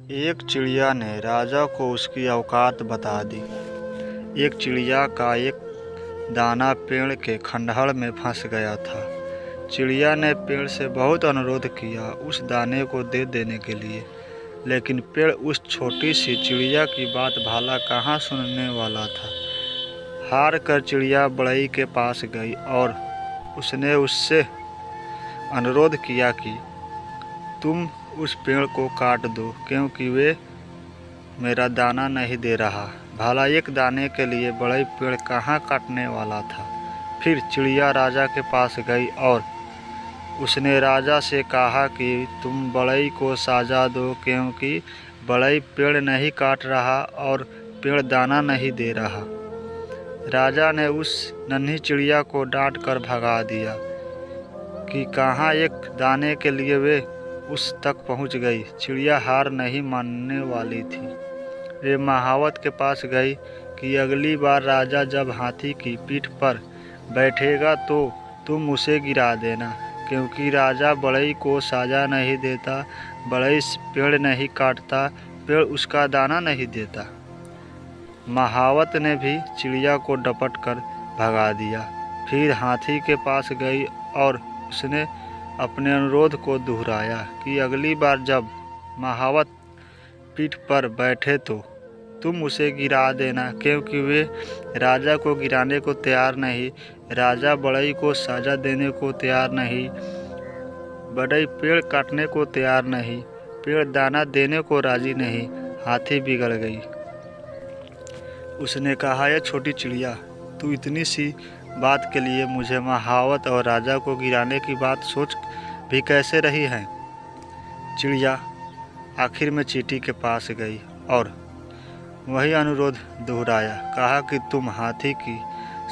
एक चिड़िया ने राजा को उसकी औकात बता दी। एक चिड़िया का एक दाना पेड़ के खंडहर में फंस गया था। चिड़िया ने पेड़ से बहुत अनुरोध किया उस दाने को दे देने के लिए, लेकिन पेड़ उस छोटी सी चिड़िया की बात भला कहाँ सुनने वाला था। हार कर चिड़िया बढ़ई के पास गई और उसने उससे अनुरोध किया कि तुम उस पेड़ को काट दो, क्योंकि वे मेरा दाना नहीं दे रहा। भला एक दाने के लिए बड़ई पेड़ कहाँ काटने वाला था। फिर चिड़िया राजा के पास गई और उसने राजा से कहा कि तुम बड़ई को सजा दो, क्योंकि बड़ई पेड़ नहीं काट रहा और पेड़ दाना नहीं दे रहा। राजा ने उस नन्ही चिड़िया को डांट कर भगा दिया कि कहाँ एक दाने के लिए वे उस तक पहुँच गई। चिड़िया हार नहीं मानने वाली थी। वे महावत के पास गई कि अगली बार राजा जब हाथी की पीठ पर बैठेगा तो तुम उसे गिरा देना, क्योंकि राजा बढ़ई को सजा नहीं देता, बढ़ई पेड़ नहीं काटता, पेड़ उसका दाना नहीं देता। महावत ने भी चिड़िया को डपट कर भगा दिया। फिर हाथी के पास गई और उसने अपने अनुरोध को दोहराया कि अगली बार जब महावत पीठ पर बैठे तो तुम उसे गिरा देना, क्योंकि वे राजा को गिराने को तैयार नहीं, राजा बढ़ई को सजा देने को तैयार नहीं, बढ़ई पेड़ काटने को तैयार नहीं, पेड़ दाना देने को राजी नहीं। हाथी बिगड़ गई। उसने कहा, यह छोटी चिड़िया, तू इतनी सी बात के लिए मुझे महावत और राजा को गिराने की बात सोच भी कैसे रही है। चिड़िया आखिर में चींटी के पास गई और वही अनुरोध दोहराया। कहा कि तुम हाथी की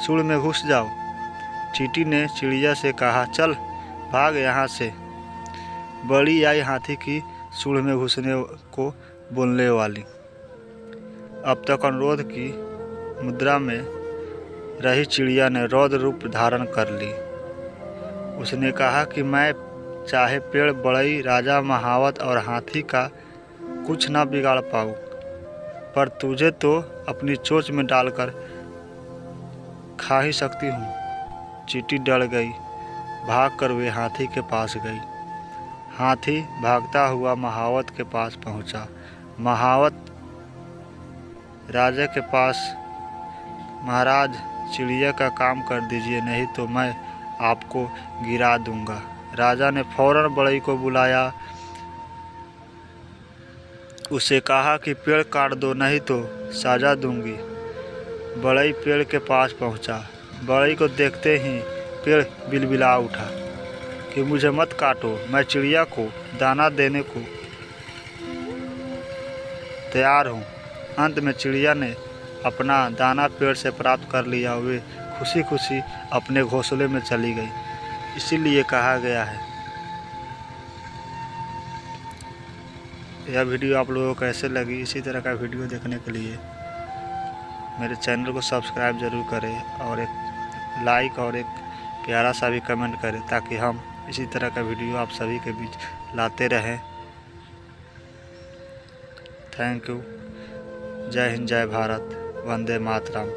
सूंड में घुस जाओ। चींटी ने चिड़िया से कहा, चल भाग यहाँ से। बड़ी आई हाथी की सूंड में घुसने को बोलने वाली। अब तक अनुरोध की मुद्रा में रही चिड़िया ने रौद्र रूप धारण कर ली। उसने कहा कि मैं चाहे पेड़, बढ़ई, राजा, महावत और हाथी का कुछ ना बिगाड़ पाऊँ, पर तुझे तो अपनी चोंच में डालकर खा ही सकती हूँ। चींटी डर गई। भागकर वे हाथी के पास गई। हाथी भागता हुआ महावत के पास पहुँचा। महावत राजा के पास, महाराज चिड़िया का काम कर दीजिए, नहीं तो मैं आपको गिरा दूंगा। राजा ने फौरन बढ़ई को बुलाया। उसे कहा कि पेड़ काट दो, नहीं तो सजा दूंगी। बढ़ई पेड़ के पास पहुंचा। बढ़ई को देखते ही पेड़ बिलबिला उठा कि मुझे मत काटो, मैं चिड़िया को दाना देने को तैयार हूँ। अंत में चिड़िया ने अपना दाना पेड़ से प्राप्त कर लिया। वे खुशी खुशी अपने घोंसले में चली गई। इसीलिए कहा गया है। यह वीडियो आप लोगों को कैसे लगी, इसी तरह का वीडियो देखने के लिए मेरे चैनल को सब्सक्राइब ज़रूर करें और एक लाइक और एक प्यारा सा भी कमेंट करें, ताकि हम इसी तरह का वीडियो आप सभी के बीच लाते रहें। Thank you. जय हिंद, जय भारत, वंदे मातरम।